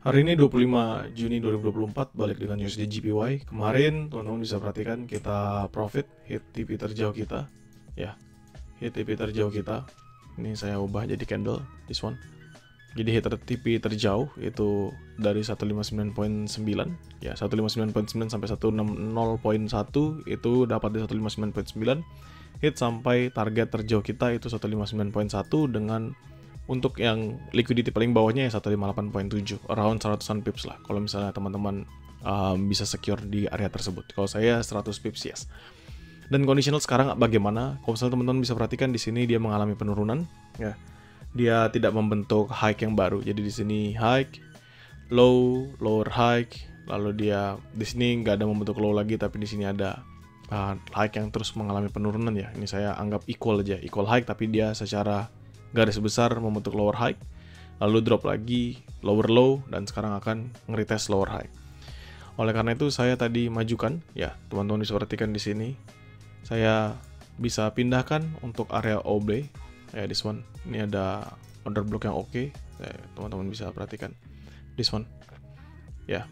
Hari ini 25 Juni 2024 balik dengan USD JPY. Kemarin teman-teman bisa perhatikan kita profit hit TP terjauh kita. Ya, hit TP terjauh kita. Ini saya ubah jadi candle, this one. Jadi hit TP terjauh itu dari 159.9 ya, 159.9 sampai 160.1 itu dapat di 159.9. Hit sampai target terjauh kita itu 159.1 dengan untuk yang liquidity paling bawahnya ya 158.7, around 100-an pips lah. Kalau misalnya teman-teman bisa secure di area tersebut. Kalau saya 100 pips yes. Dan conditional sekarang bagaimana? Kalau misalnya teman-teman bisa perhatikan di sini dia mengalami penurunan, ya. Dia tidak membentuk high yang baru. Jadi di sini high, low, lower high, lalu dia di sini nggak ada membentuk low lagi, tapi di sini ada high yang terus mengalami penurunan ya. Ini saya anggap equal aja, equal high, tapi dia secara garis besar membentuk lower high, lalu drop lagi lower low, dan sekarang akan nge-retest lower high. Oleh karena itu saya tadi majukan, ya teman-teman bisa perhatikan di sini, saya bisa pindahkan untuk area OB, ya this one. Ini ada order block yang oke, teman-teman bisa perhatikan, this one, ya.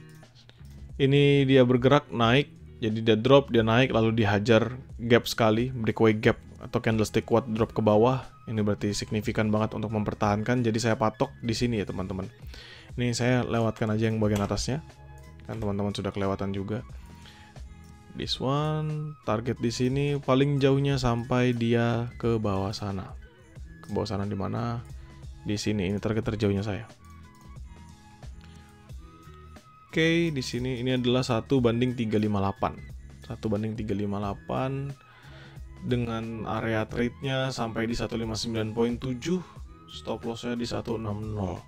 Ini dia bergerak naik, jadi dia drop, dia naik, lalu dihajar gap sekali, breakaway gap atau candlestick kuat drop ke bawah. Ini berarti signifikan banget untuk mempertahankan. Jadi saya patok di sini ya teman-teman. Ini saya lewatkan aja yang bagian atasnya. Kan teman-teman sudah kelewatan juga. This one, target di sini paling jauhnya sampai dia ke bawah sana. Ke bawah sana di mana? Di sini. Ini target terjauhnya saya. Oke, di sini ini adalah 1:358. 1:358 dengan area trade-nya sampai di 159.7, stop loss-nya di 160.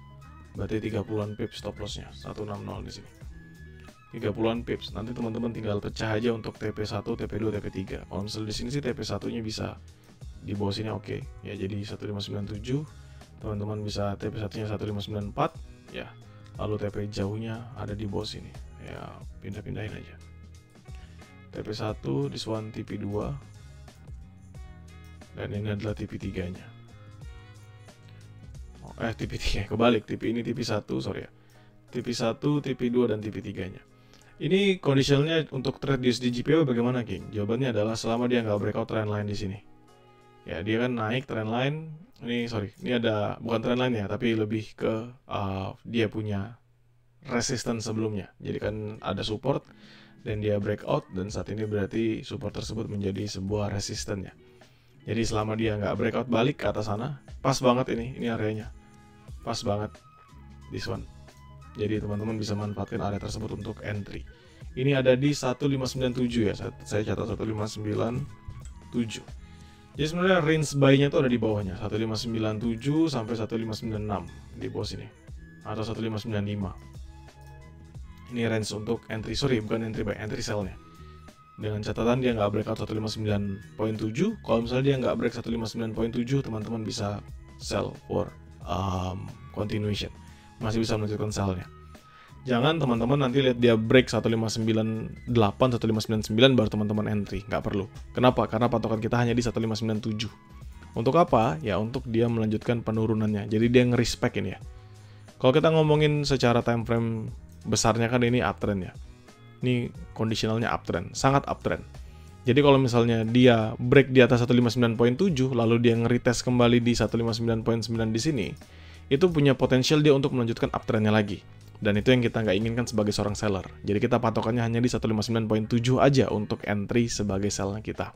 Berarti 30-an pips stop loss-nya, 160 di sini. 30-an pips. Nanti teman-teman tinggal pecah aja untuk TP1, TP2, TP3. Kalau misalnya di sini sih TP1-nya bisa di bawah sini oke. Ya, jadi 1597. Teman-teman bisa TP1-nya 1594, ya. Lalu TP jauhnya ada di bawah sini. Ya, pindah-pindahin aja. TP1, this one TP2. Dan ini adalah TP3-nya. TP3, kebalik. TP ini TP1, sorry ya. TP1, TP2, dan TP3-nya. Ini conditionalnya untuk trade USD JPY bagaimana, King? Jawabannya adalah selama dia nggak breakout trend line di sini. Ya, dia kan naik trend line. Ini ada bukan trend line ya, tapi lebih ke dia punya resistance sebelumnya. Jadi kan ada support dan dia breakout, dan saat ini berarti support tersebut menjadi sebuah resistance ya. Jadi selama dia nggak breakout balik ke atas sana, pas banget ini areanya, pas banget, this one. Jadi teman-teman bisa manfaatkan area tersebut untuk entry. Ini ada di 1597 ya, saya catat 1597. Jadi sebenarnya range buy-nya itu ada di bawahnya, 1597 sampai 1596 di bawah sini, atau 1595. Ini range untuk entry, bukan entry buy, entry sell-nya. Dengan catatan dia nggak breakout 159.7. Kalau misalnya dia nggak break 159.7, teman-teman bisa sell for continuation. Masih bisa melanjutkan sell-nya. Jangan teman-teman nanti lihat dia break 1598, 1599 baru teman-teman entry. Nggak perlu. Kenapa? Karena patokan kita hanya di 1597. Untuk apa? Ya untuk dia melanjutkan penurunannya. Jadi dia nge-respect ini ya. Kalau kita ngomongin secara time frame besarnya kan ini uptrend ya. Ini conditionalnya uptrend, sangat uptrend. Jadi kalau misalnya dia break di atas 159.7 lalu dia nge-retest kembali di 159.9 di sini, itu punya potensial dia untuk melanjutkan uptrendnya lagi. Dan itu yang kita nggak inginkan sebagai seorang seller. Jadi kita patokannya hanya di 159.7 aja untuk entry sebagai sellnya kita.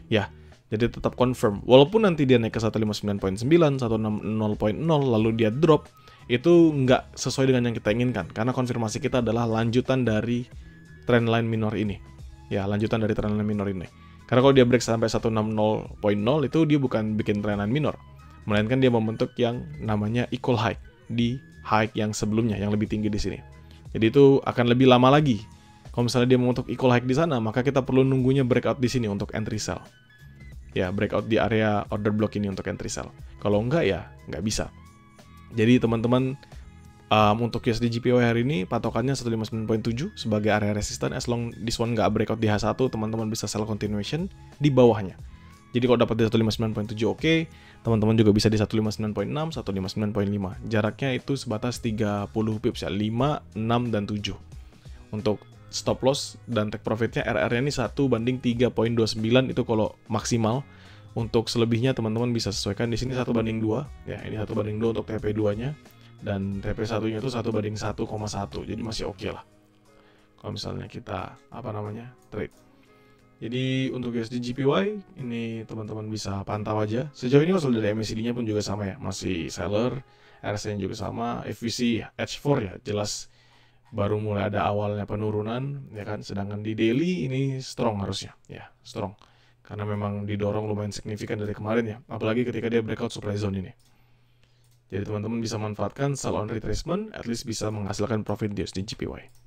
Ya, jadi tetap confirm. Walaupun nanti dia naik ke 159.9, 160.0 lalu dia drop, itu nggak sesuai dengan yang kita inginkan. Karena konfirmasi kita adalah lanjutan dari trendline minor ini. Ya, lanjutan dari trendline minor ini. Karena kalau dia break sampai 160.0 itu dia bukan bikin trendline minor, melainkan dia membentuk yang namanya equal high di high yang sebelumnya yang lebih tinggi di sini. Jadi itu akan lebih lama lagi. Kalau misalnya dia membentuk equal high di sana, maka kita perlu nunggunya breakout di sini untuk entry sell. Ya, breakout di area order block ini untuk entry sell. Kalau enggak ya nggak bisa. Jadi teman-teman untuk USD JPY hari ini patokannya 159.7 sebagai area resisten. As long this one nggak breakout di H1, teman-teman bisa sell continuation di bawahnya. Jadi kalau dapat di 159.7 oke, teman-teman juga bisa di 159.6, 159.5. Jaraknya itu sebatas 30 pips ya, 5, 6, dan 7. Untuk stop loss dan take profitnya RR-nya ini 1/3.29 itu kalau maksimal. Untuk selebihnya teman-teman bisa sesuaikan di sini 1/2 ya, ini 1/2 untuk TP2-nya dan TP1-nya itu 1/1,1. Jadi masih oke lah. Kalau misalnya kita trade. Jadi untuk USD JPY ini teman-teman bisa pantau aja. Sejauh ini hasil dari MACD-nya pun juga sama ya, masih seller, RSI-nya juga sama, FVC H4 ya, jelas baru mulai ada awalnya penurunan ya kan. Sedangkan di daily ini strong harusnya ya, strong. Karena memang didorong lumayan signifikan dari kemarin ya, apalagi ketika dia breakout supply zone ini. Jadi teman-teman bisa manfaatkan sell on retracement, at least bisa menghasilkan profit di USD JPY.